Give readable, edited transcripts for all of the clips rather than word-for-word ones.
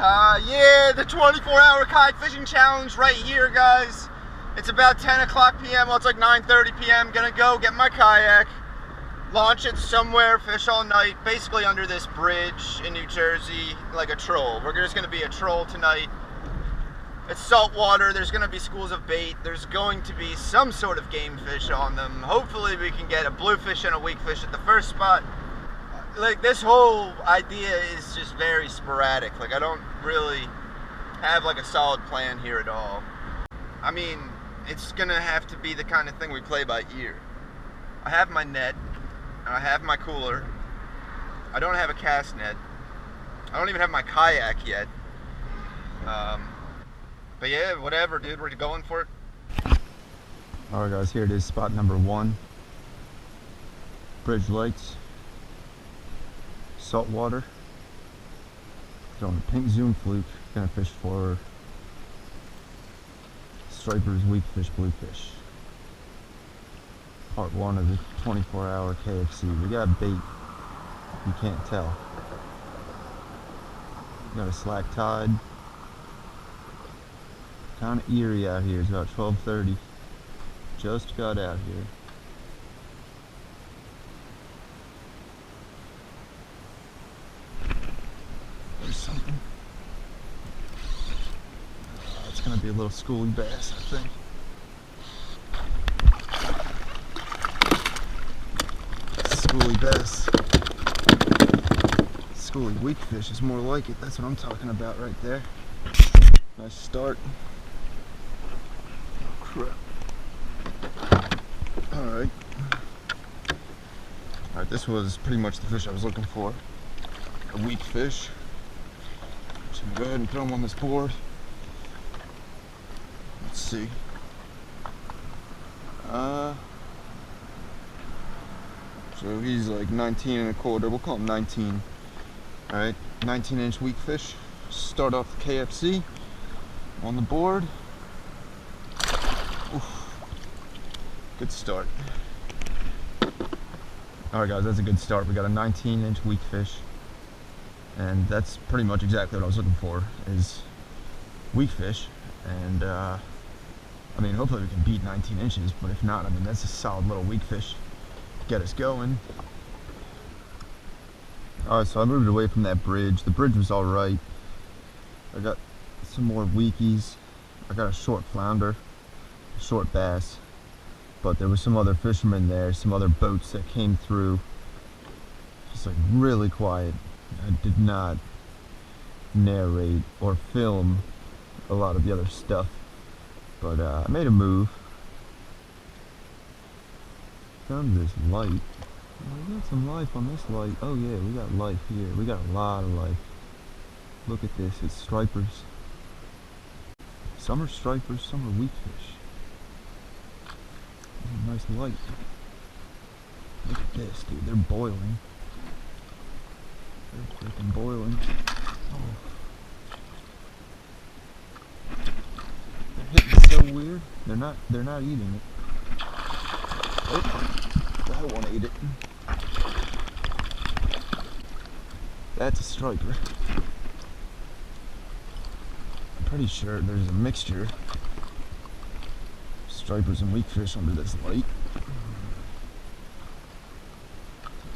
Yeah, the 24-hour kayak fishing challenge right here, guys. It's about 10 o'clock p.m. Well, it's like 9:30 p.m. Gonna go get my kayak, launch it somewhere, fish all night, basically under this bridge in New Jersey, like a troll. We're just gonna be a troll tonight. It's saltwater, there's gonna be schools of bait, there's going to be some sort of game fish on them. Hopefully we can get a bluefish and a weakfish at the first spot. Like, this whole idea is just very sporadic. Like, I don't really have like a solid plan here at all. I mean, it's gonna have to be the kind of thing we play by ear. I have my net, I have my cooler, I don't have a cast net, I don't even have my kayak yet. But yeah, whatever, dude, we're going for it. Alright guys, here it is, spot number 1. Bridge lights. Saltwater. Throwing a pink zoom fluke. Gonna fish for stripers, weakfish, bluefish. Part 1 of the 24-hour KFC. We got bait. You can't tell. Got a slack tide. Kind of eerie out here. It's about 12:30. Just got out here. There's something. It's gonna be a little schoolie bass, I think. Schoolie bass. Schoolie weakfish is more like it. That's what I'm talking about right there. Nice start. Oh crap. Alright. Alright, this was pretty much the fish I was looking for. A weakfish. So I'm gonna go ahead and throw him on this board. Let's see. So he's like 19 and a quarter. We'll call him 19. Alright, 19-inch weakfish. Start off the KFC on the board. Oof. Good start. Alright guys, that's a good start. We got a 19-inch weakfish. And that's pretty much exactly what I was looking for, is weakfish. And I mean, hopefully we can beat 19 inches, but if not, I mean, that's a solid little weakfish to get us going. Alright, so I moved away from that bridge. The bridge was alright. I got some more weakies. I got a short flounder, a short bass, but there was some other fishermen there, some other boats that came through. Just like really quiet. I did not narrate or film a lot of the other stuff, but I made a move. Found this light. We got some life on this light. Oh yeah, we got life here. We got a lot of life. Look at this, it's stripers. Some are stripers, some are weakfish. Nice light. Look at this, dude, they're boiling. They're freaking boiling. Oh. They're hitting so weird. They're not eating it. Oh, that one ate it. That's a striper. I'm pretty sure there's a mixture of stripers and weakfish under this light.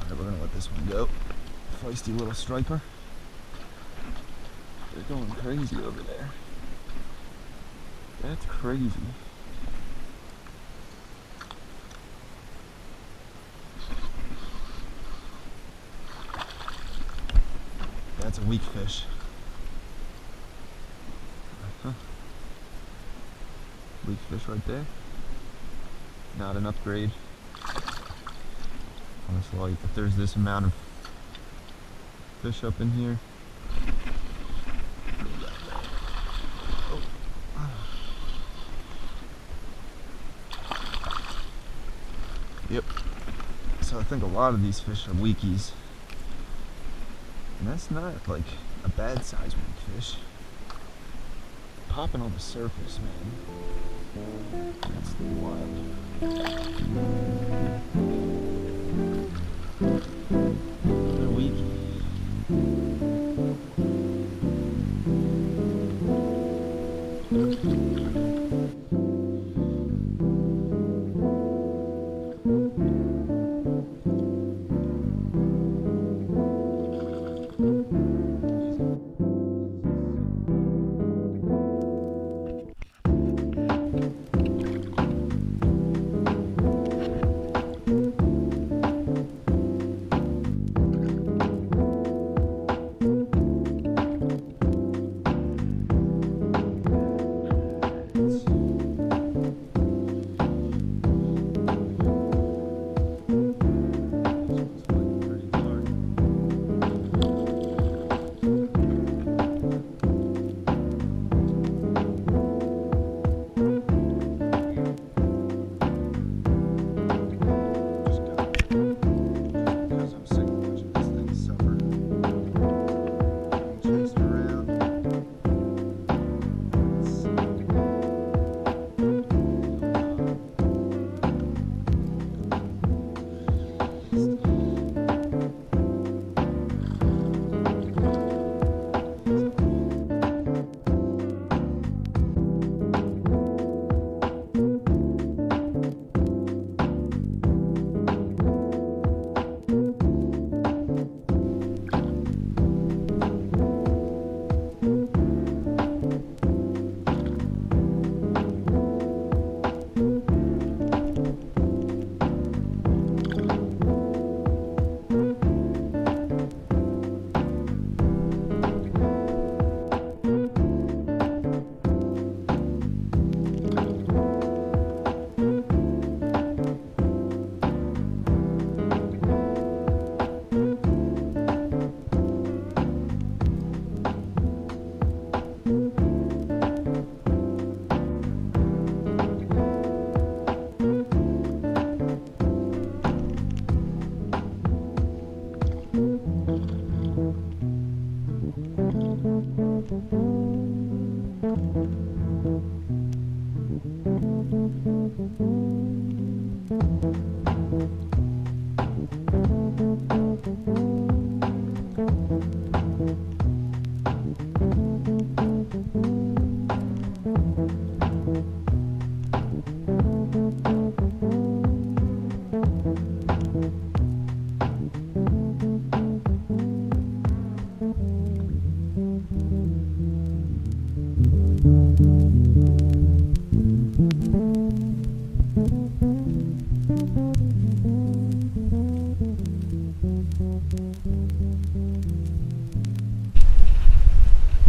Alright, we're gonna let this one go. Feisty little striper. They're going crazy over there. That's crazy. That's a weakfish. Weakfish right there. Not an upgrade on this light. If there's this amount of fish up in here. Oh. Yep. So I think a lot of these fish are weakies. And that's not like a bad size weakfish. Popping on the surface, man. That's wild. A weakie.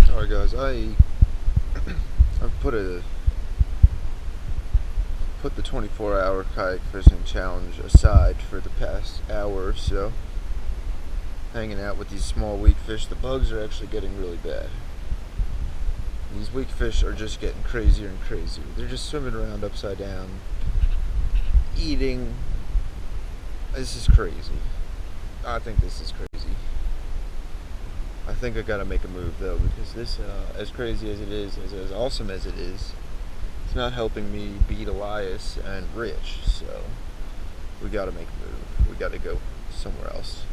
Alright guys, I've put the 24-hour kayak fishing challenge aside for the past hour or so. Hanging out with these small weak fish. The bugs are actually getting really bad. These weak fish are just getting crazier and crazier. They're just swimming around upside down, eating. This is crazy. I think this is crazy. I think I gotta make a move though, because this, as crazy as it is, as awesome as it is, it's not helping me beat Elias and Rich, so we gotta make a move. We gotta go somewhere else.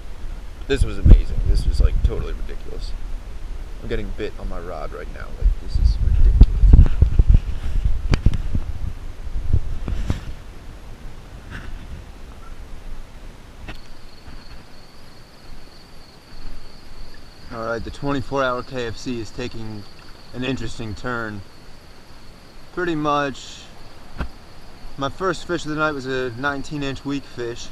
This was amazing. This was like totally ridiculous. I'm getting bit on my rod right now. Like, this is ridiculous. Alright, the 24-hour KFC is taking an interesting turn. Pretty much, my first fish of the night was a 19-inch weakfish.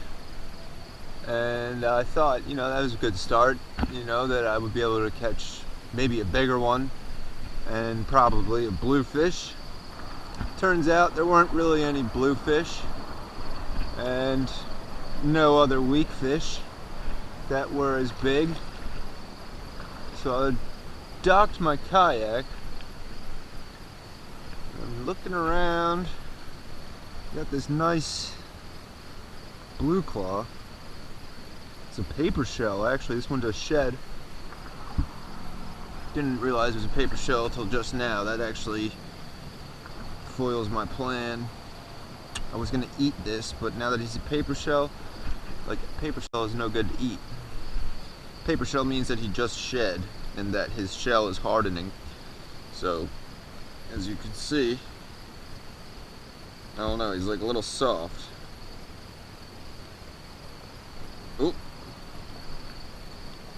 And I thought, you know, that was a good start, you know, that I would be able to catch maybe a bigger one and probably a bluefish. Turns out there weren't really any bluefish and no other weak fish that were as big. So I docked my kayak. I'm looking around. Got this nice blue claw. It's a paper shell, actually. This one does shed. Didn't realize it was a paper shell until just now. That actually foils my plan. I was gonna eat this, but now that he's a paper shell, like, a paper shell is no good to eat. Paper shell means that he just shed and that his shell is hardening. So as you can see. I don't know, he's like a little soft. Oop.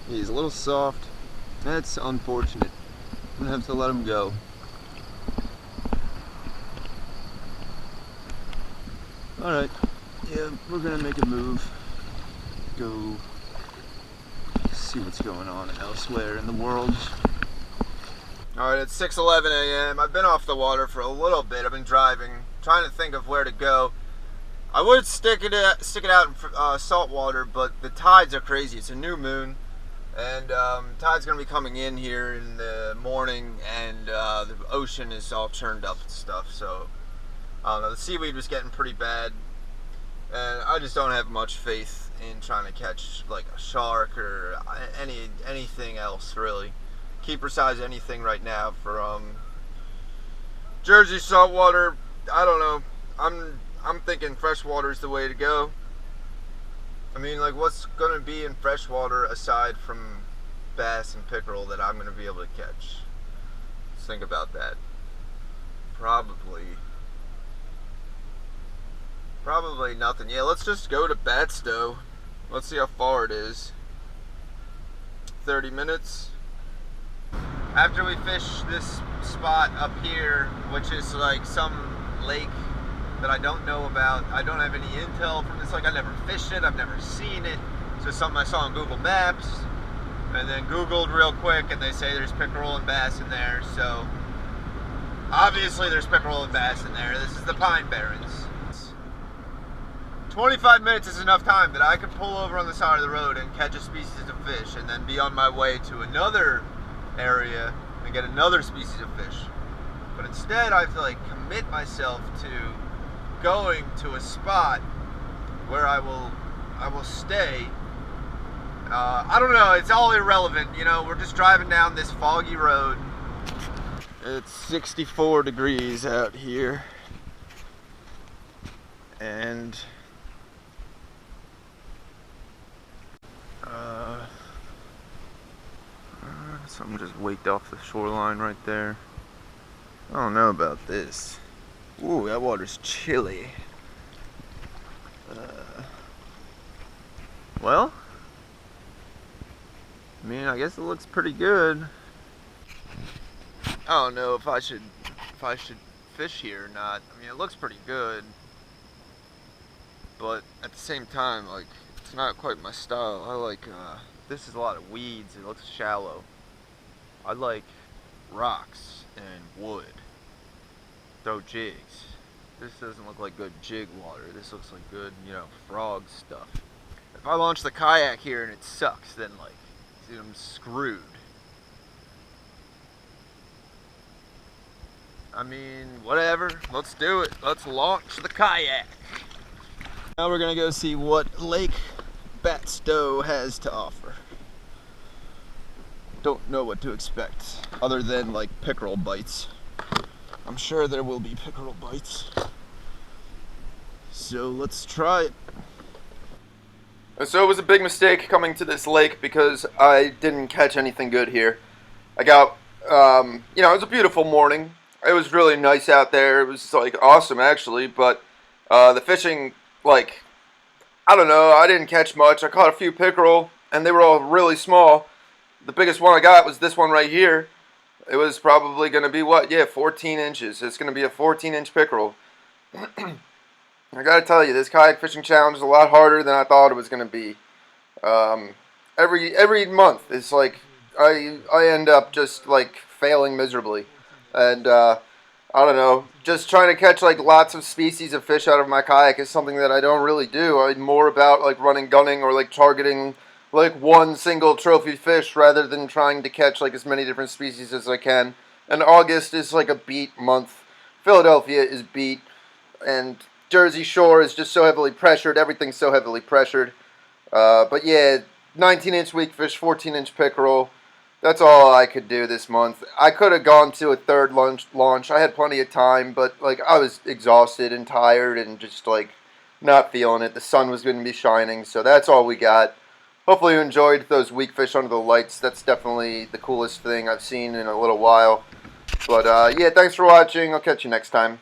He's a little soft. That's unfortunate. I'm gonna have to let him go. Alright, yeah, we're gonna make a move. Go see what's going on elsewhere in the world. Alright, it's 6:11 a.m. I've been off the water for a little bit. I've been driving, trying to think of where to go. I would stick it out in saltwater, but the tides are crazy. It's a new moon, and tide's gonna be coming in here in the morning, and the ocean is all churned up and stuff. So I don't know. The seaweed was getting pretty bad, and I just don't have much faith in trying to catch like a shark or anything else really. Keeper size anything right now for Jersey saltwater. I don't know. I'm thinking freshwater is the way to go. I mean, like, what's gonna be in freshwater aside from bass and pickerel that I'm gonna be able to catch? Let's think about that. Probably nothing. Yeah, let's just go to Batstow. Let's see how far it is. 30 minutes. After we fish this spot up here, which is like some lake that I don't know about, I don't have any intel from this lake. I never fished it, I've never seen it. It's just something I saw on Google Maps, and then Googled real quick, and they say there's pickerel and bass in there. So obviously there's pickerel and bass in there. This is the Pine Barrens. 25 minutes is enough time that I could pull over on the side of the road and catch a species of fish, and then be on my way to another area and get another species of fish. But instead I have to like commit myself to going to a spot where I will stay. I don't know, it's all irrelevant, you know. We're just driving down this foggy road. It's 64 degrees out here, and something just waked off the shoreline right there. I don't know about this. Ooh, that water's chilly. Well, I mean, I guess it looks pretty good. I don't know if I should fish here or not. I mean, it looks pretty good, but at the same time, like, it's not quite my style. I like this is a lot of weeds. It looks shallow. I like rocks and wood. Throw jigs. This doesn't look like good jig water. This looks like good, you know, frog stuff. If I launch the kayak here and it sucks, then like, I'm screwed. I mean, whatever. Let's do it. Let's launch the kayak. Now we're gonna go see what Lake Batstow has to offer. Don't know what to expect other than like pickerel bites. I'm sure there will be pickerel bites. So let's try it. So it was a big mistake coming to this lake because I didn't catch anything good here. I got, you know, it was a beautiful morning. It was really nice out there. It was like awesome actually, but the fishing, like, I don't know, I didn't catch much. I caught a few pickerel and they were all really small. The biggest one I got was this one right here. It was probably going to be what? Yeah, 14 inches. It's going to be a 14-inch pickerel. I got to tell you, this kayak fishing challenge is a lot harder than I thought it was going to be. Every month, it's like I end up just like failing miserably. And I don't know, just trying to catch like lots of species of fish out of my kayak is something that I don't really do. I'm more about like running gunning or like targeting like one single trophy fish rather than trying to catch like as many different species as I can. And August is like a beat month. Philadelphia is beat, and Jersey Shore is just so heavily pressured. Everything's so heavily pressured. But yeah, 19-inch weakfish, 14-inch pickerel. That's all I could do this month. I could have gone to a third launch. I had plenty of time, but like I was exhausted and tired and just like not feeling it. The sun was going to be shining, so that's all we got. Hopefully you enjoyed those weakfish under the lights. That's definitely the coolest thing I've seen in a little while. But yeah, thanks for watching. I'll catch you next time.